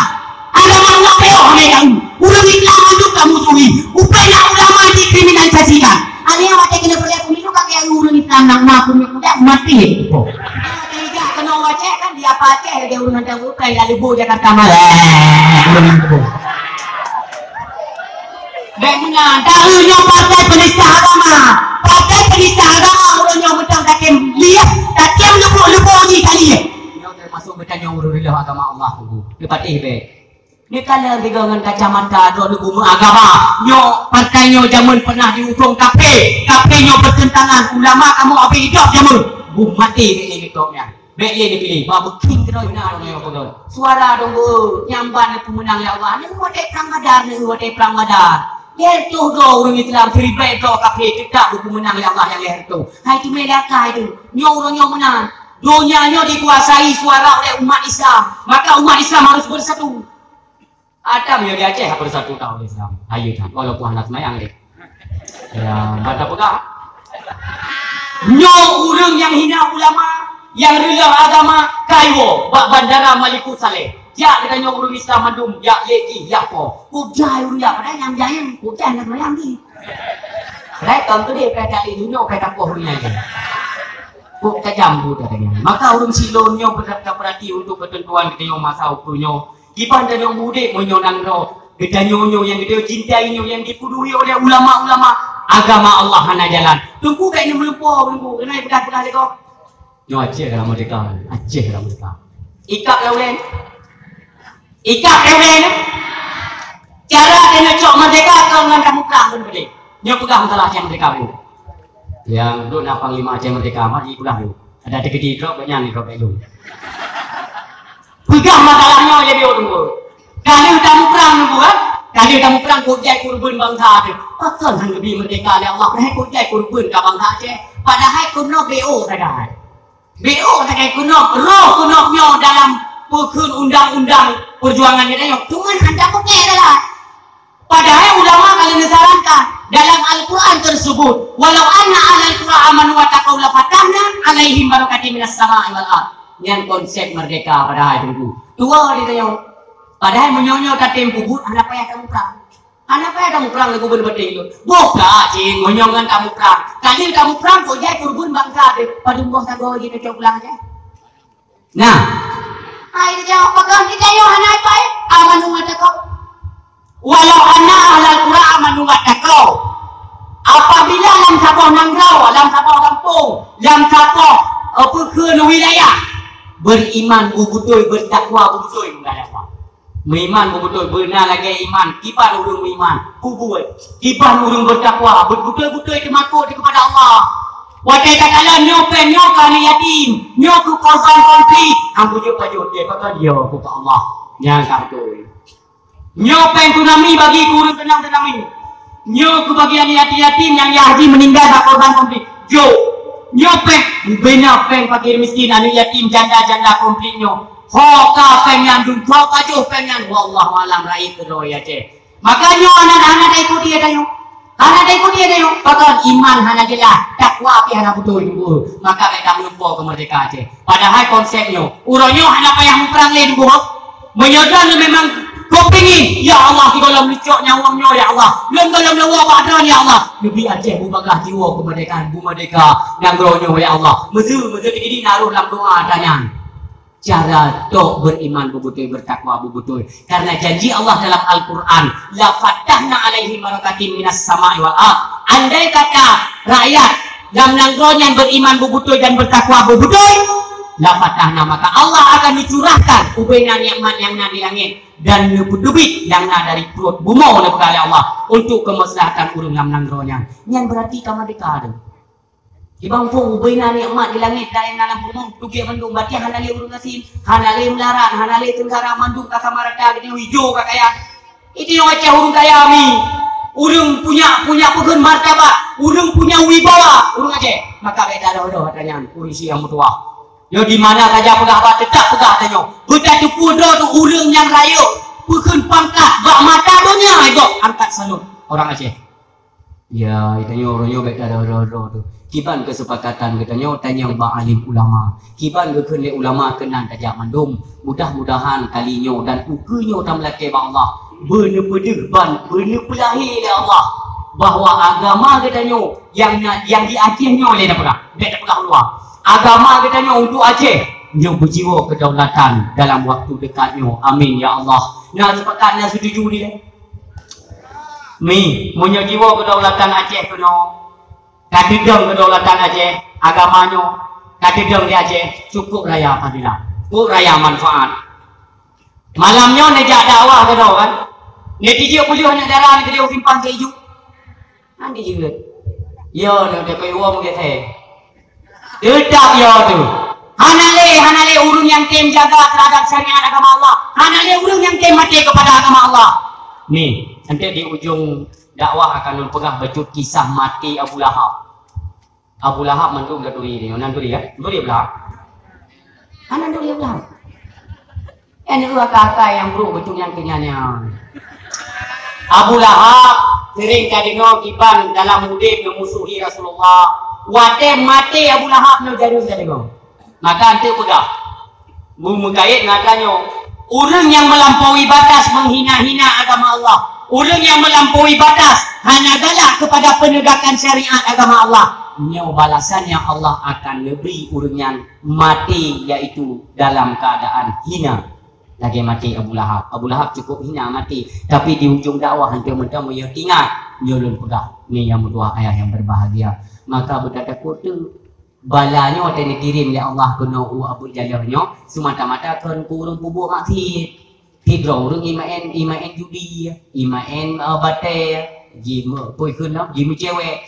Speaker 1: Agama Allah peo mereka. Urang Islam manduk kamu suwi. Upaya ulama dikriminalisasikan. Ada yang macam kena perlihat pemilu kaki yang urang Islam nak ngaku muda mati. Tidak kena wajah kan dia pakai dia urang ada upaya dari bu Jakarta Malang. Dengan dahulunya partai penista agama orang yang macam kakim lihat kakim lupa ni kali yang termasuk bertanya urulillah agama Allah tu lepatih be ni kalau dengan kacamata ada lupa agama nyo partainya zaman pernah diusung kafe-nya bertentangan ulama kamu apa hidup zaman mati ni topnya baik dia dipilih bawa king kena suara dong nyamban pemenang ya Allah ni buat perang madar Yer tu do orang Islam terlibat do kafe tidak buku menang ya Allah yang yer tu. Hai tu melaka itu. Nyo orang nyo menang. Dunianya dikuasai suara oleh umat Islam. Maka umat Islam harus bersatu. Adam yang di Aceh bersatu tahu Islam. Ayo kan walaupun anak semayang deh. Ya, pada pegang. Nyo orang yang hina ulama, yang rela agama, kaiwo bak bandara Malikut Saleh. Ya katanya urung Islam mandum, ya lagi, ya po. Kujai urung ya, padahal yang jaya, kujai nak melayang ni. Rekam tu dia kata dunia kata pohonnya je. Kok jambu katanya. Maka urung silonyo berhati untuk ketentuan kita yang masa ukurnya. Kipan dan yang mudik menyonang roh. Kita nyonyo yang kita cintainya yang dipenuhi oleh ulama-ulama agama Allah hana jalan. Tunggu kayaknya melupa, tunggu. Kena pedah-pedah dia kau. Nyo Aceh dalam merdeka, Aceh dalam merdeka. Ikat laulen. Ikat laulen. Cara dia nak cok merdeka kau dengan kamu perang pun boleh. Nyo pegang salah Aceh merdeka tu. Yang duduk nak panglima Aceh merdeka mah di pulang tu. Ada gede drop banyak ni drop itu. Pegang masalahnya je dia tunggu. Kali kamu perang tunggu kan? Kali kamu perang kujai kurban bangsa tu. Pasal hang lebih merdeka oleh Allah. Padahal kujai kurban ka bangsa Aceh. Padahal kuno BO saja. BO saja kuno, roh kuno nyo dalam pekun undang-undang perjuangan kita nyo. Cuma anda kok adalah. Padahal ulama kali disarankan dalam Al-Quran tersebut, walau anna ahlal qura amanu wa taqaw la fatahna alaihim barakatin minas sama'i wal ardh. Yang konsep merdeka padahal itu. Tua dia tanya. Padahal menyonyo tak tempu but, anak payah kamu perang. Anak payah kamu perang lagu berbeda itu. Buka cing, menyongan kamu perang. Kali kamu perang kok jadi kurban bangsa deh. Pada buah sago kita coba pulang aja. Nah, ayo jawab pegang kita yo anak payah amanu wa taqaw. Walau anna ahlal qura amanu wa taqaw. Apabila lam sabah nangrau, lam sabah kampung, lam sabah pekun wilayah beriman betul bertakwa betul enggak apa. Beriman betul benar lagi iman, kipan urung beriman, kubur. Kipan urung bertakwa, betul-betul kemakut kepada Allah. Watai katalah nyopen nyokani yatim, nyoku korban konflik. Hang pujuk pajuk dia kata dia kepada Allah. Yang betul. Nyopen tsunami bagi urung tenang tsunami. Nyoku bagian yatim yang haji meninggal tak korban konflik. Jo nyopek benar peng fakir miskin anu yatim janda-janda konfliknya. Hoka pengen dun hoka jo pengen wallah malam rai kedo ya ce. Makanya anak-anak ikut dia dayo. Anak ikut dia dayo. Pakon iman hana jelas, takwa api hana betul dulu. Maka mereka melupa kemerdekaan ce. Padahal konsepnya uronyo hana payah perang le dulu. Menyodang memang kau pingin, ya Allah di dalam licok nyawangnya ya Allah, dalam nyawa badan ya Allah. Lebih Aceh bubagah jiwa kemerdekaan, bu merdeka nangronyo ya Allah. Mesti begini naruh dalam doa tanya. Cara tok beriman betul bertakwa betul. Karena janji Allah dalam Al-Quran, la fatahna alaihi barakatin minas sama'i wal ardh. Andai kata rakyat dalam nangron yang beriman betul dan bertakwa betul, la fatahna maka Allah akan dicurahkan ubena nikmat yang ada di langit dan debit yang ada dari perut bumi oleh Allah untuk kemaslahatan urang dalam nangronnya. Yang berarti kemerdekaan ada. Di bangku ubena nikmat di langit dan dalam bumi tujuh mandung berarti hanale urang asin, hanale melarat, hanale tenggara mandung ka samarata gitu hijau ka kaya. Itu yang Aceh urang kaya mi. Urang punya pegun martabat, urang punya wibawa, urang Aceh. Maka beda dodo katanya polisi yang mutua. Yo di mana saja pegah apa tetap pegah tanya. Betul tu pudo tu urang yang raya. Pegun pangkat bak mata dunia itu angkat salut orang Aceh. Ya, itanya orangnya beda dodo tu. Kiban kesepakatan katanya tanya bak alim ulama. Kiban ke ulama kenan tajak mandum. Mudah-mudahan kalinya dan ukunya tam laki bang Allah. Bener berdeban, bener pelahir ya Allah. Bahwa agama katanya yang di Acehnya oleh dah pegah. Beda pegah luar. Agama katanya untuk Aceh yang berjiwa kedaulatan dalam waktu dekatnya. Amin ya Allah. Nah sepakatnya setuju dia. Mi, punya jiwa kedaulatan Aceh kena. Kadidang kedaulatan Aceh, agamanya. Kadidang di Aceh cukup raya fadilah. Cukup raya manfaat. Malamnya nejak dakwah kena kan. Netizen pulih nak darah ni dia simpan ke hijau. Nanti juga. Ya, nak dekat uang dia saya. Tetap ya tu. Hanale urung yang tem jaga terhadap syariat agama Allah. Hanale urung yang tem mati kepada agama Allah. Ni, nanti di ujung dakwah akan mempegang becut kisah mati Abu Lahab. Abu Lahab mandung ke duri ni, nanduri ya? Duri belah. Nanduri belah. Ini dua kakak yang bro becut yang kenyanya. Abu Lahab sering kadang kiban dalam mudik memusuhi Rasulullah. Wate mati Abu Lahab no jarum kadang. Maka ante pegang. Bu mengkait ngatanya, Orang yang melampaui batas menghina-hina agama Allah, orang yang melampaui batas hanya galak kepada penegakan syariat agama Allah, nyo balasan yang Allah akan beri orang yang mati, yaitu dalam keadaan hina. Lagi mati Abu Lahab. Abu Lahab cukup hina mati, tapi di ujung dakwah hantu mentah yang ingat nyolon pedah ni yang berdua ayah yang berbahagia. Maka berkata kutu balanya waktu dikirim ya Allah kena Abu Jalahnya semata-mata kan kurung bubuk maksiat. Tidur orang imain judi, imain batai, jim poi kena jim cewek.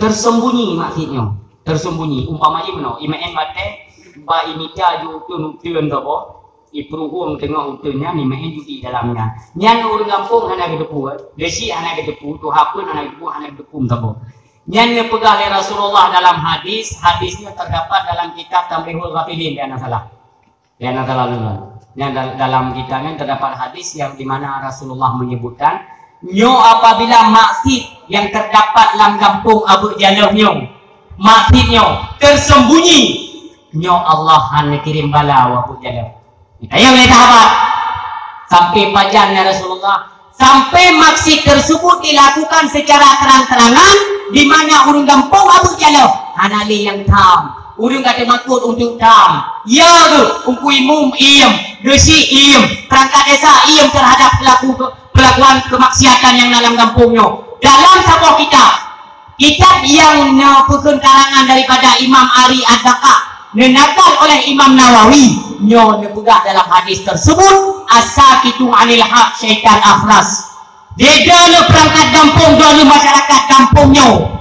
Speaker 1: Tersembunyi maksudnya, tersembunyi. Umpamanya mana imain batai, ba imita ju tuan apa? Iperuhum tengah utuhnya ni main judi dalamnya. Nyan orang kampung hana kedepu, desi hana kedepu, tu hapun hana kedepu, hana kedepu tabo. Nyan pegah oleh Rasulullah dalam hadis, hadisnya terdapat dalam kitab Tamrihul Ghafilin, dia nak salah. Dia nak salah dulu. Yang dalam kitabnya terdapat hadis yang di mana Rasulullah menyebutkan, nyo apabila maksud yang terdapat dalam kampung Abu Jalah nyo, maksudnya tersembunyi, nyo Allah hanya kirim bala Abu Jalah. Ayo kita sahabat sampai pajannya Rasulullah, sampai maksud tersebut dilakukan secara terang-terangan, di mana orang kampung Abu Jalah hanali yang tam, orang kata makut untuk tam, ya tu ungkui mum iem, desi iem, perangkat desa iem terhadap pelakuan kemaksiatan yang dalam kampungnya. Dalam sebuah kitab yang merupakan karangan daripada Imam Ari Ad-Daka, menakal oleh Imam Nawawi, nyo dipegah dalam hadis tersebut, as-sakitu 'anil haq syaitan akhras. Dia dulu perangkat kampung, dulu masyarakat kampungnya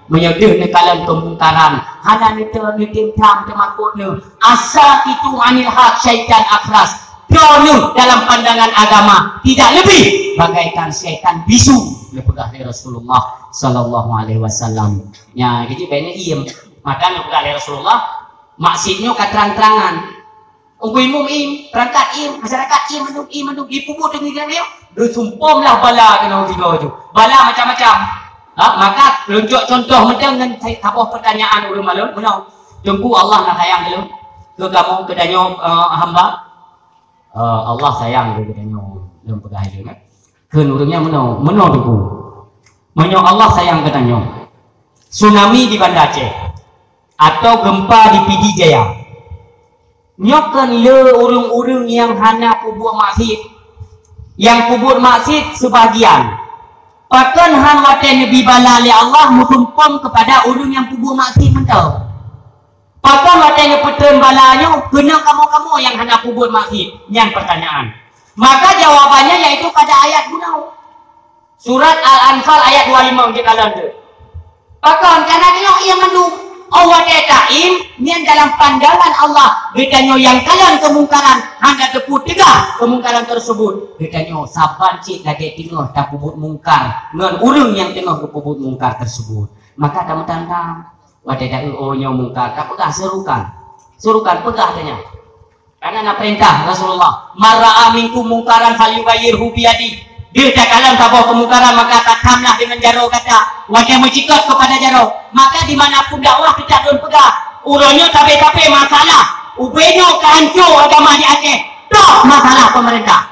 Speaker 1: menyedih nekalan kemungkaran, hana nitim tam temakutnya, as-sakitu 'anil haq syaitan akhras. Dulu dalam pandangan agama tidak lebih bagaikan syaitan bisu, dipegah oleh Rasulullah sallallahu alaihi wasallam. Ya, jadi banyak iem, maka dipegah oleh Rasulullah. Maksudnya keterang-terangan ungkui mum im, perangkat im, masyarakat im menduk dipubuk dengan dia bersumpomlah bala kena tiga tu, bala macam-macam. Maka lunjuk contoh macam dengan tabuh pertanyaan orang malu menau tunggu Allah nak sayang dulu ke kamu kedanya hamba, Allah sayang ke kedanya dalam pegang dia kan ke orangnya menau tunggu menau Allah sayang kedanya tsunami di Banda Aceh atau gempa di PD Jaya, nyokan le urung-urung yang hana kubur maksud, yang kubur maksud sebahagian, pakan han wate Nabi bala li Allah mutumpam kepada urung yang kubur maksud mentau, pakan wate ne petren balanya kena kamu-kamu yang hana kubur maksud. Yang pertanyaan, maka jawabannya yaitu pada ayat gunau surat Al-Anfal ayat 25 kita lanjut. Pakan karena dia yang mendung Allah taim yang dalam pandangan Allah ditanya yang kalian kemungkaran hanya tepuk tegak kemungkaran tersebut, ditanya saban cik lagi tengah tak pubut mungkar dengan urung yang tengah pubut mungkar tersebut. Maka tamu-tamu wadah dak nya mungkar tak pegah serukan pegah tanya karena nak perintah Rasulullah, mar'a minkum mungkaran falyughayyirhu biyadi. Dia tak kalam tabuh kemungkaran maka takamlah dengan jaro kata wadah mencikat kepada jaro. Maka dimanapun dakwah kita don pegah urangnya tapi masalah ubenyo kehancur agama di Aceh tak masalah pemerintah.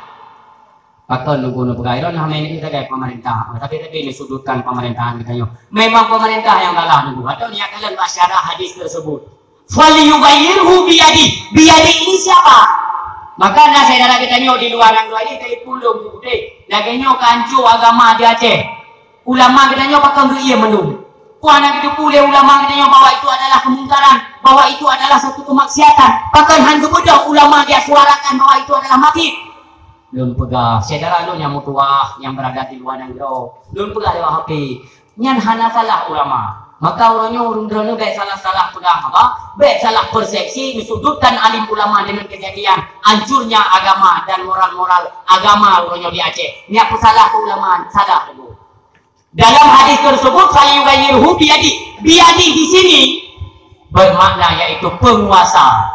Speaker 1: Pakon nunggu pegah iron ini kita kayak pemerintah, tapi ini sudutkan pemerintahan kita. Memang pemerintah yang kalah nunggu atau niat kalian masyarakat hadis tersebut falyughayyirhu biyadi. Biyadi ini siapa? Maka dah saya dah tanya di luar yang dua ini telefon lu gede. Laganya kancur agama di Aceh. Ulama katanya pakai ia menung. Puan nak kita pulih ulama katanya bahwa itu adalah kemungkaran, bahwa itu adalah satu kemaksiatan. Bahkan hanya bedah ulama dia suarakan bahwa itu adalah mati. Belum pegah. Saudara lu yang mutuah yang berada di luar yang jauh. Belum pegah lewat HP. Nyan hana salah ulama. Maka orangnya orang-orangnya baik salah-salah pegang apa? Baik salah persepsi, disudutkan alim ulama dengan kejadian hancurnya agama dan moral-moral agama orangnya di Aceh. Ini apa salah ulama? Salah dulu. Dalam hadis tersebut, falyughayyirhu biyadi. Biyadi di sini bermakna yaitu penguasa.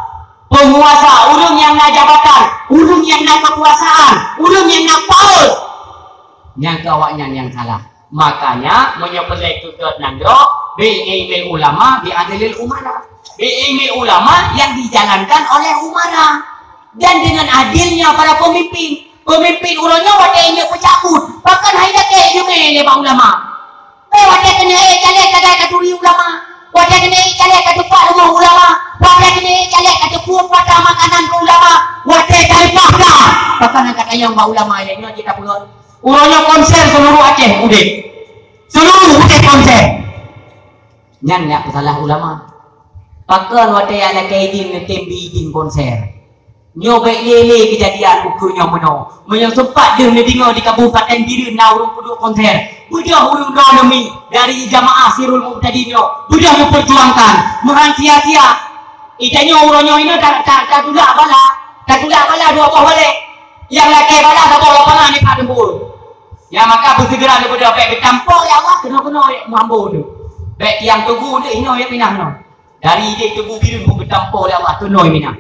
Speaker 1: Penguasa, orang yang nak jabatan, orang yang nak kekuasaan, orang yang nak power. Yang kawaknya yang salah. Makanya menyepelai tutup nandro bi'ilmi ulama bi'adilil umara. Bi'ilmi ulama yang dijalankan oleh umara. Dan dengan adilnya para pemimpin urangnya wadainya pecabut. Bahkan hanya kayak jumele ba ulama. Wadah kena calek katuri ulama. Wadah kena calek katupak rumah ulama. Wadah kena calek katupuan pada makanan ke ulama. Wadah dari pakda. Bahkan angkat ayam ba ulama lainnya kita pulon. Urangnya konser seluruh Aceh udah. Seluruh udah konser. Nyan ya salah ulama. Pakan wadah yang kayak din tembi din konser. Nyobek lele kejadian ukunya meno. Yang sempat dia mendengar di Kabupaten Biren urung penduduk konser. Budak urung donomi dari jamaah Sirul Muqtadinyo. Budak memperjuangkan. Meran sia-sia. Itanya urangnya ini tak tulak bala. Tak tulak bala dua buah balik. Yang laki bala tak bawa lapangan ni Pak Dembul. Ya maka bersegera daripada baik bertampuk ya Allah. Kena-kena mampu tu. Baik tiang tugu dia ini ya pinah no. Dari dia tugu Biren pun bertampuk ya Allah. Tu no pinah.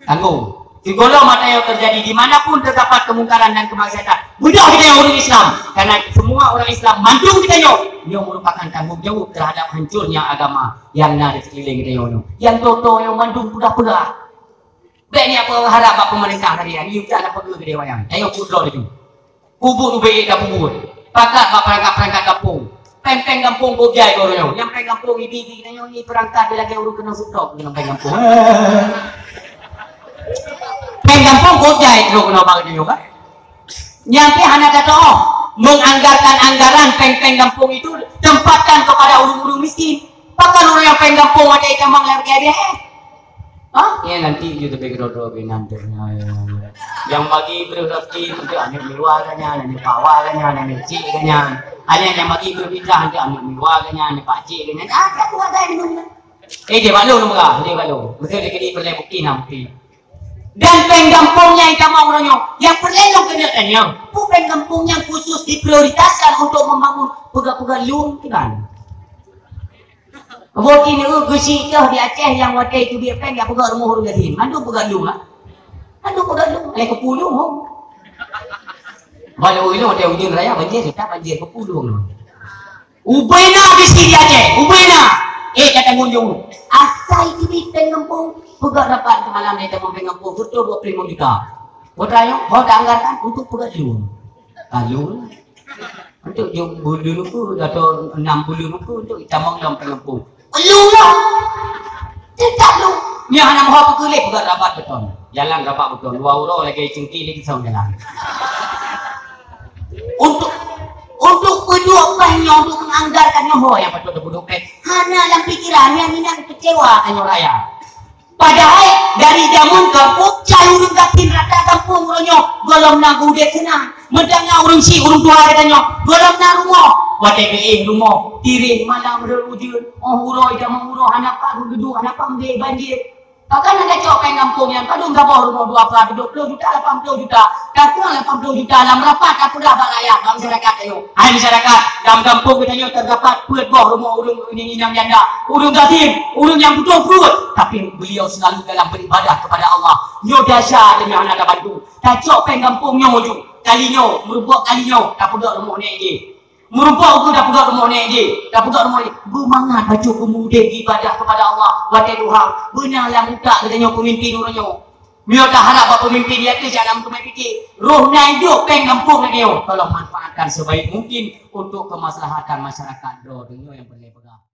Speaker 1: Tanggung. Segala mata yang terjadi dimanapun terdapat kemungkaran dan kemaksiatan. Budak kita yang orang Islam. Karena semua orang Islam mandung kita yo. Yang merupakan tanggung jawab terhadap hancurnya agama yang ada di sekeliling kita yo. Yang toto yang mandung budak-budak. Baik ni apa harap apa pemerintah harian. Ini kita ada perlu gede wayang. Ayo pudro itu. Kubur ubek dah kubur. Pakat perangkat kampung. Peng-peng kampung bojai kau yo. Yang peng kampung ibi kita yo ni perangkat dia lagi urus kena sutok dengan peng kampung. Peng kampung bojai terus kena bagi juga. Nyampe hanya kata menganggarkan anggaran peng kampung itu tempatkan kepada urung-urung miskin. Bahkan orang yang peng kampung ada kambang lagi dia. Ya nanti juga begitu nanti. Yang bagi berrezeki untuk anak keluarganya, anak pawarnya, anak ciknya. Ada yang bagi berpindah untuk anak keluarganya, anak pak ciknya. Ada keluarga yang mana? Dia balu nomor, dia balu. Betul dia kini perlu bukti nanti. Dan penggampungnya yang mau orangnya yang perlu kenakannya bukan kampung yang khusus diprioritaskan untuk membangun pegawai lung kan. Boti ni gusi kah di Aceh yang wadai tu dia peng ya pegawai rumah orang gadin. Mandu pegawai lung lah. Mandu pegawai lung. Lek kepulung ho. Balu ini ada ujung raya banjir kita banjir kepulung. Ubena di sini Aceh. Ubena. Kata ngunjung. Asal itu di penggampung pegawai dapat semalam dia temu penggampung betul 25 juta. Botayo, kau dah anggarkan untuk pegawai lung. Lung. Untuk jom bulu nuku atau 6 bulu nuku untuk tamang dalam penggampung. Lung lah. Tidak lung. Ni anak mahu pekulih pegawai dapat betul. Jalan dapat betul. 2 euro lagi cengki lagi sama jalan. Untuk kedua banyak untuk menganggarkan nyoho yang betul duduk hanya dalam pikirannya ini yang kecewa kanyo raya. Padahal dari zaman kampung cayu gatin rata kampung ronyo golong na gude senang medanga urung si urung tua katanya golong na rumah wadai ke rumah tiri malam berujud uroi jamang uro anak pak duduk anak pak banjir. Bahkan ada cowok yang kampung yang kadung gabah rumah 20 juta 80 juta kampung 80 juta dalam rapat apa dah balaya dalam masyarakat ayo hai masyarakat dalam kampung kita terdapat puat bawah rumah urung ini yang janda urung gatin urung yang betul perut tapi beliau selalu dalam beribadah kepada Allah nyo dasar demi anak bantu tak cowok yang kampung nyo ju kalinya merupakan kalinya tak pada rumah ni je merupakan aku dah pegang rumah ni je dah pegang rumah ni bermangat baju pemuda ibadah kepada Allah wadai Tuhan benarlah muka katanya pemimpin orangnya dia tak harap buat pemimpin dia tu jangan untuk main fikir roh na hidup peng kampung dia tolong manfaatkan sebaik mungkin untuk kemaslahatan masyarakat do yang boleh pegang